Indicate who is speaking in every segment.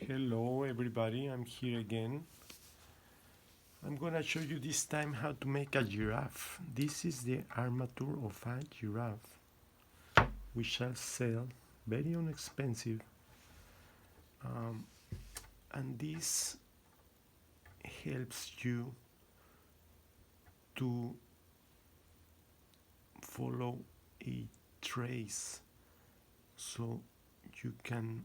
Speaker 1: Hello everybody, I'm here again. I'm gonna show you this time how to make a giraffe. This is the armature of a giraffe. We shall sell, very inexpensive. And this helps you to follow a trace so you can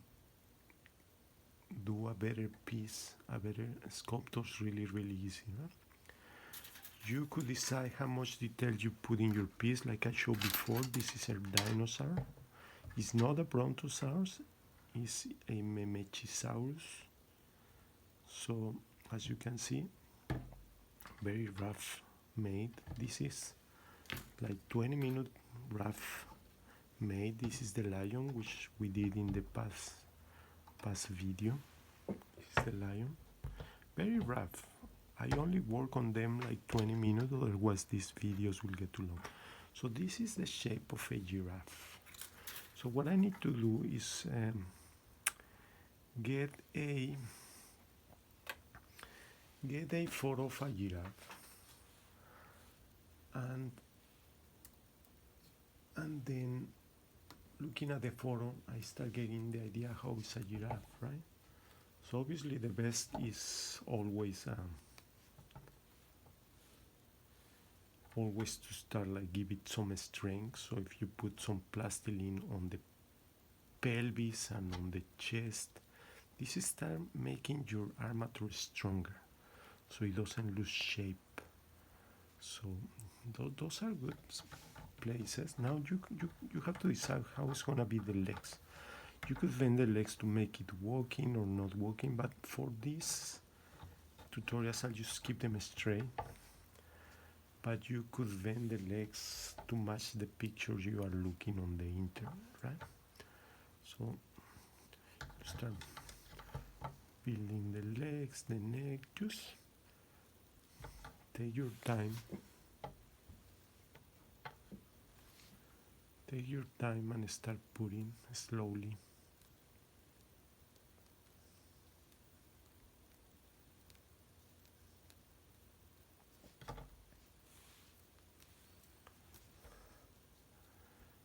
Speaker 1: do a better piece, a better sculptures really easy. No? You could decide how much detail you put in your piece, like I showed before. This is a dinosaur. It's not a brontosaurus, it's a Memachisaurus. So as you can see, very rough made. This is like 20-minute rough made. This is the lion, which we did in the past video. This is the lion, very rough. I only work on them like 20 minutes, otherwise these videos will get too long. So this is the shape of a giraffe. So what I need to do is get a photo of a giraffe, and then looking at the photo I start getting the idea how it's a giraffe, right? So obviously the best is always to start like give it some strength. So if you put some plastilin on the pelvis and on the chest, this is start making your armature stronger so it doesn't lose shape. So those are good places. Now you have to decide how it's gonna be the legs. You could bend the legs to make it walking or not walking, but for this tutorials I'll just keep them straight. But you could bend the legs to match the picture you are looking on the internet, right? So start building the legs, the neck. Just take your time. Take your time and start putting slowly.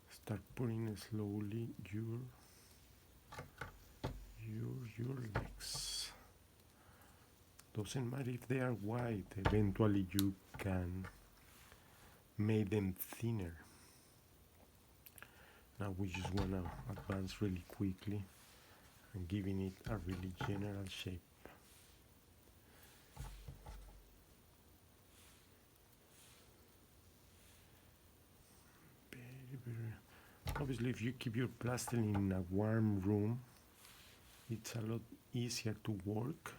Speaker 1: Start putting slowly your legs. Doesn't matter if they are wide, eventually you can make them thinner. Now we just wanna advance really quickly and giving it a really general shape. Very obviously if you keep your plastilin in a warm room, it's a lot easier to work.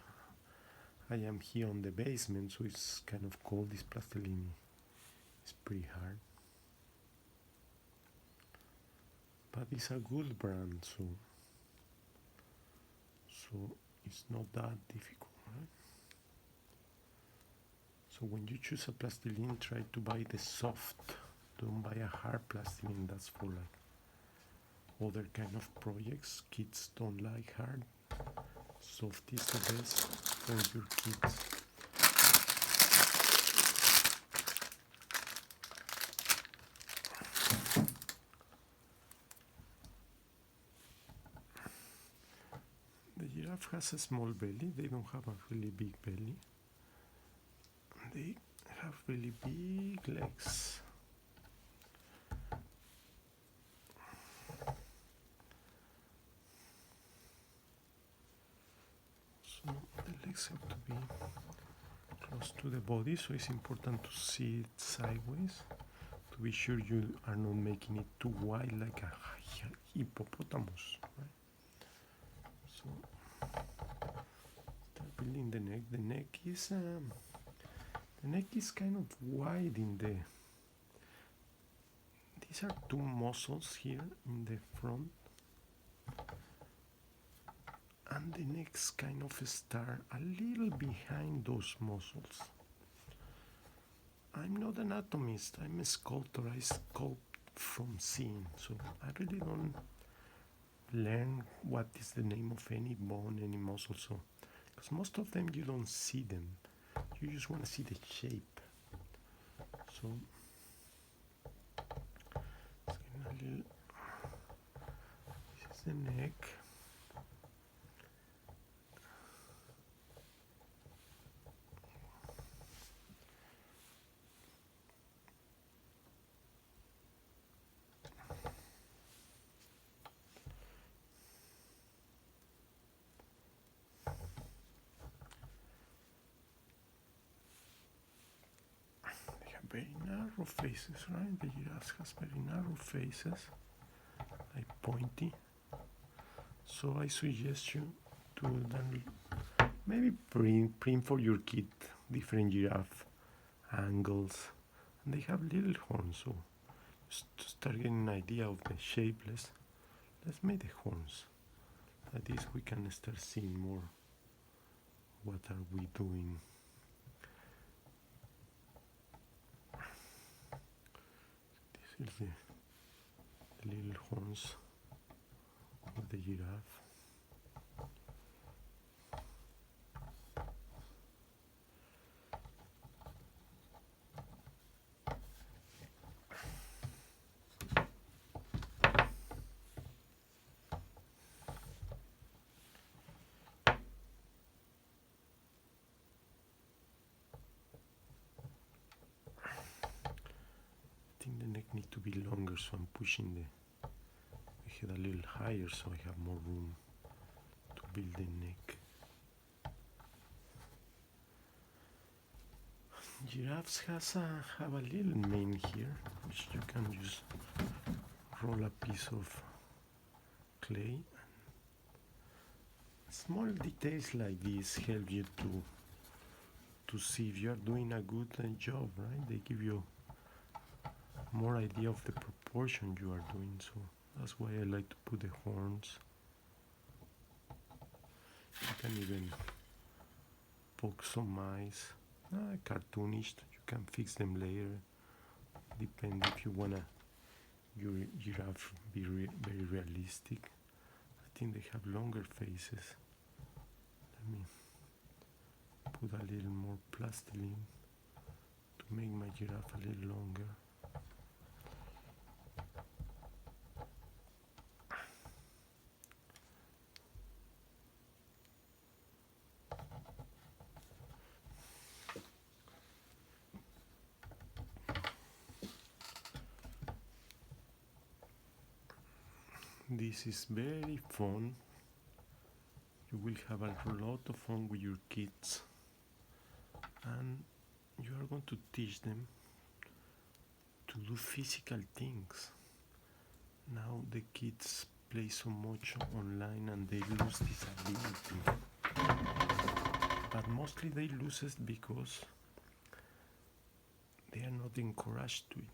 Speaker 1: I am here on the basement, so it's kind of cold. This plastilin is pretty hard, but it's a good brand, so it's not that difficult, right? So when you choose a plastilin, try to buy the soft. Don't buy a hard plastilin. That's for like other kind of projects. Kids don't like hard. Soft is the best for your kids. The giraffe has a small belly. They don't have a really big belly. They have really big legs. So the legs have to be close to the body, so it's important to see it sideways to be sure you are not making it too wide like a hippopotamus, right? So start building the neck. The neck is kind of wide in the. These are two muscles here in the front, and the neck's kind of start a little behind those muscles. I'm not an anatomist, I'm a sculptor. I sculpt from seeing, so I really don't learn what is the name of any bone, any muscle. So, because most of them you don't see them, you just want to see the shape. So, it's getting a little. This is the neck. Very narrow faces, right? The giraffe has very narrow faces, like pointy. So I suggest you to then maybe print for your kid different giraffe angles, and they have little horns. So just to start getting an idea of the shape, let's make the horns. At this we can start seeing more. What are we doing? This is the little horns of the giraffe. I think the neck needs to be longer, so I'm pushing the head a little higher so I have more room to build the neck. Giraffes have a little mane here, which you can just roll a piece of clay. Small details like this help you to see if you are doing a good job, right? They give you more idea of the proportion you are doing, so that's why I like to put the horns. You can even poke some eyes, cartoonish. You can fix them later. Depend if you wanna your giraffe be very realistic. I think they have longer faces. Let me put a little more plastiline to make my giraffe a little longer. This is very fun. You will have a lot of fun with your kids, and you are going to teach them to do physical things. Now the kids play so much online and they lose this ability, but mostly they lose it because they are not encouraged to it.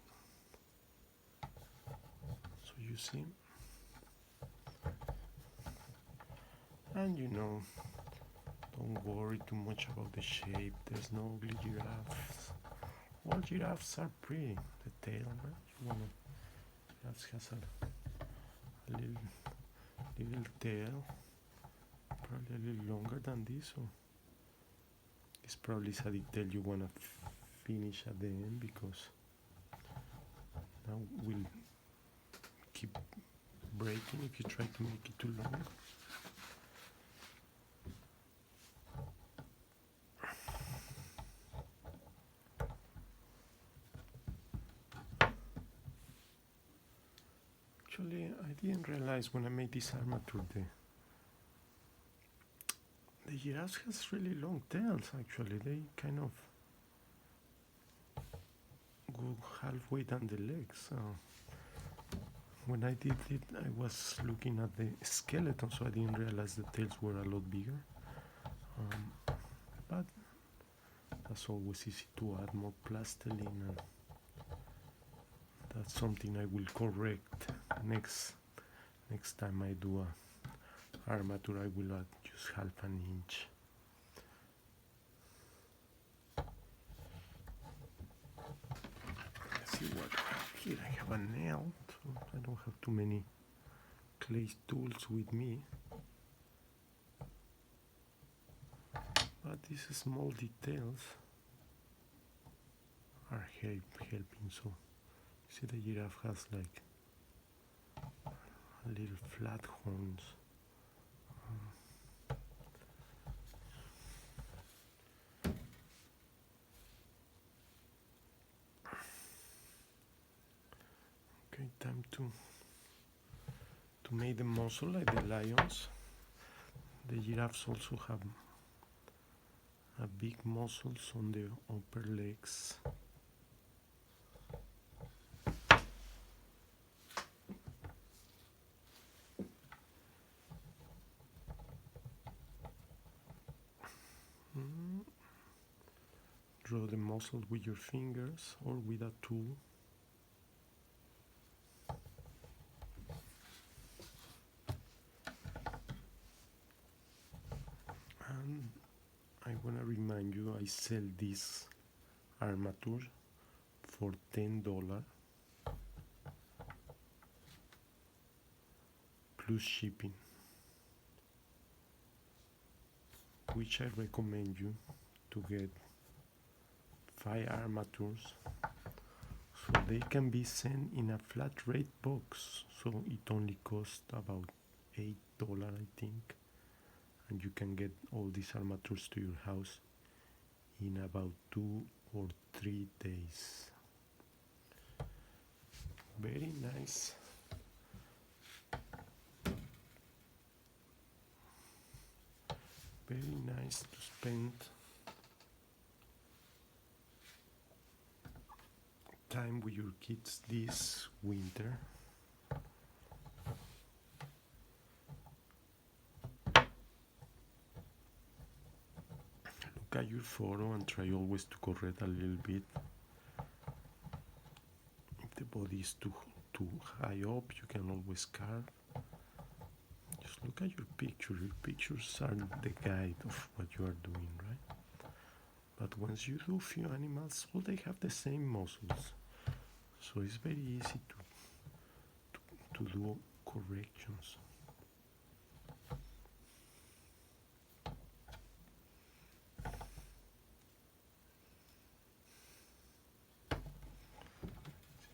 Speaker 1: So you see, and don't worry too much about the shape. There's no ugly giraffes. All giraffes are pretty. The tail, right? Giraffe has a little tail, probably a little longer than this. So this probably is a detail you wanna finish at the end, because now we'll keep breaking if you try to make it too long. Actually, I didn't realize when I made this armature the giraffes has really long tails. Actually, they kind of go halfway down the legs. When I did it, I was looking at the skeleton, so I didn't realize the tails were a lot bigger. But that's always easy to add more plastiline, and that's something I will correct next time I do a armature. I will add just half an inch. Let's see what I have here. I have a nail, so I don't have too many clay tools with me, but these small details are helping. So see, the giraffe has like little flat horns. Okay, time to make the muscle like the lions. The giraffes also have a big muscles on their upper legs. Draw the muscle with your fingers or with a tool. And I want to remind you, I sell this armature for $10 plus shipping, which I recommend you to get 5 armatures, so they can be sent in a flat rate box, so it only costs about $8, I think, and you can get all these armatures to your house in about 2 or 3 days. Very nice. Very nice to spend time with your kids this winter. Look at your photo and try always to correct a little bit. If the body is too high up, you can always carve. Just look at your picture. Your pictures are the guide of what you are doing, right? But once you do few animals, all they have the same muscles, so it's very easy to do corrections.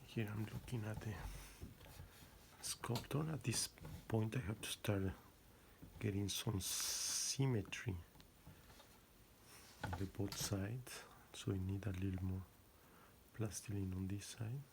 Speaker 1: Here I'm looking at the sculpture. At this point I have to start getting some symmetry on the both sides, so I need a little more plastiline on this side.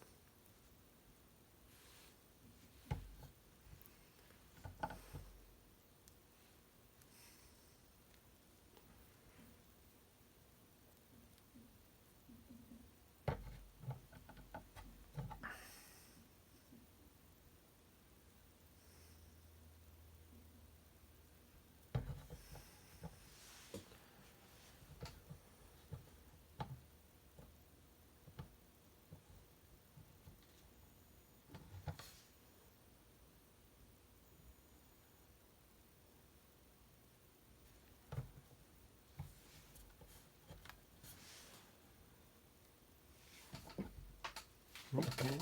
Speaker 1: Okay,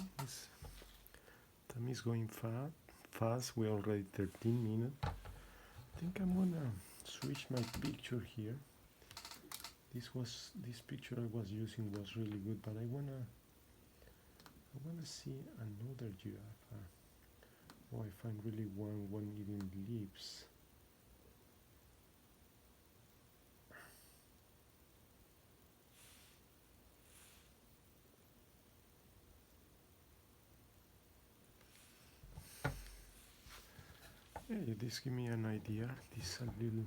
Speaker 1: time is going fast. We're already 13 minutes. I think I'm gonna switch my picture here. This picture I was using was really good, but I wanna see another giraffe. Oh, I find really one eating leaves. Yeah, this give me an idea. This a little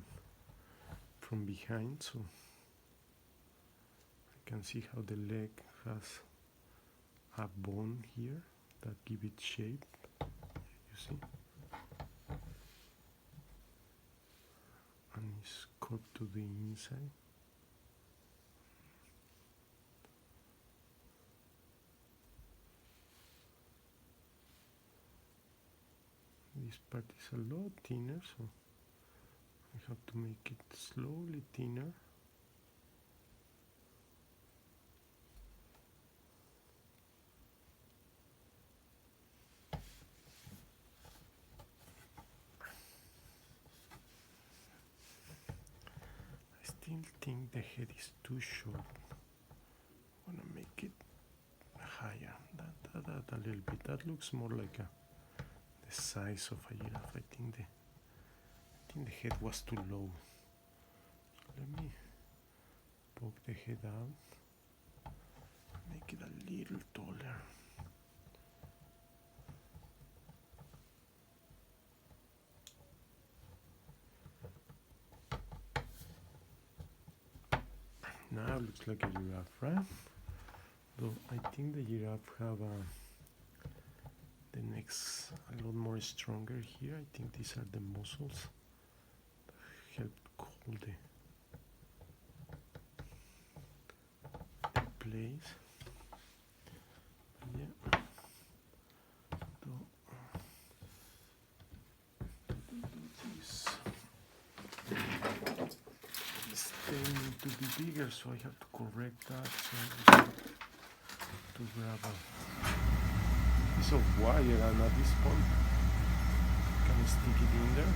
Speaker 1: from behind, so I can see how the leg has a bone here that give it shape. You see, and it's curved to the inside. This part is a lot thinner, so I have to make it slowly thinner. still think the head is too short. I'm gonna make it higher. That a little bit. That looks more like the size of a giraffe. I think the head was too low. So let me poke the head out. Make it a little taller. Now it looks like a giraffe, right? Though I think the giraffe have the necks a lot more stronger here. I think these are the muscles that help hold the place. Yeah. So, this tail need to be bigger, so I have to correct that. So I have to grab a piece of wire, and at this point I can stick it in there.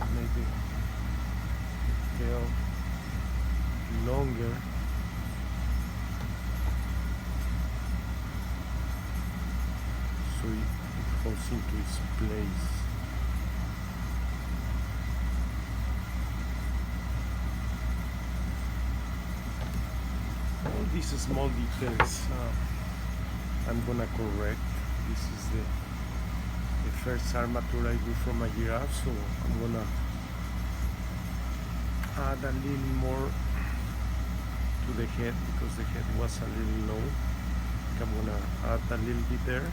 Speaker 1: And maybe the tail longer. So it falls into its place. All these small details I'm gonna correct. This is the first armature I do from a giraffe, so I'm gonna add a little more to the head because the head was a little low. I'm gonna add a little bit there.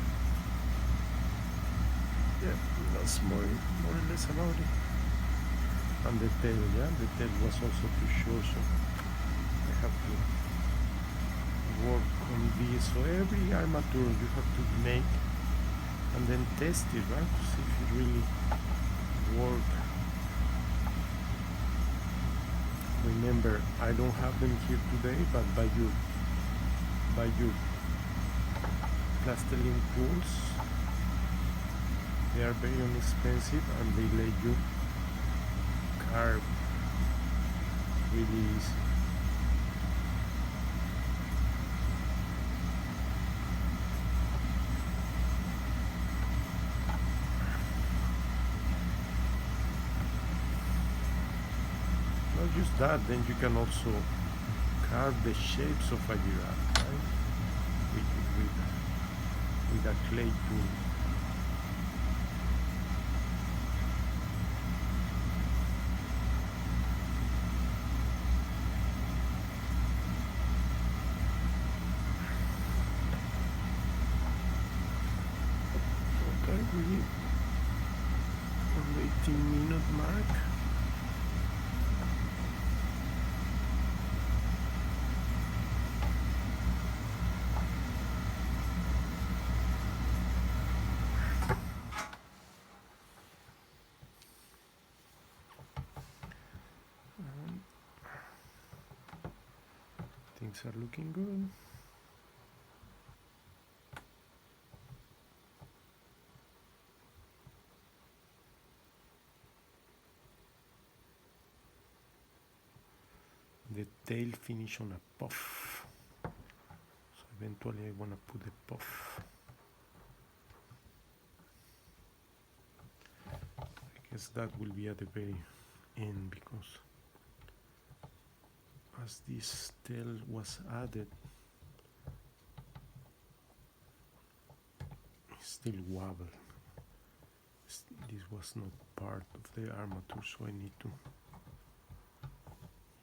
Speaker 1: Yeah, that's more or less about it. And the tail, yeah, the tail was also too short, so I have to work on this. So every armature you have to make and then test it, right, to see if it really works. Remember, I don't have them here today, but buy your plastiline tools. They are very inexpensive and they let you carve really easy. Not just that, then you can also carve the shapes of a giraffe, right? With a clay tool. Okay, on the 18-minute mark. Things are looking good. The tail finish on a puff. So eventually I want to put a puff. I guess that will be at the very end because as this tail was added, it still wobbled. This was not part of the armature, so I need to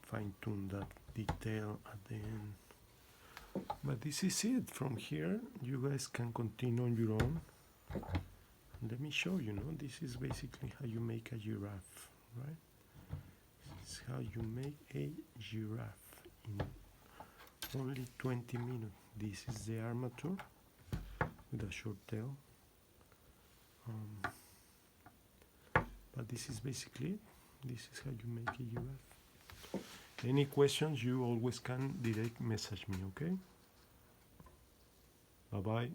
Speaker 1: fine-tune that detail at the end. But this is it. From here you guys can continue on your own. Let me show you, this is basically how you make a giraffe, right? This is how you make a giraffe in only 20 minutes. This is the armature with a short tail. But this is basically it. This is how you make a giraffe. Any questions, you always can direct message me, okay? Bye-bye.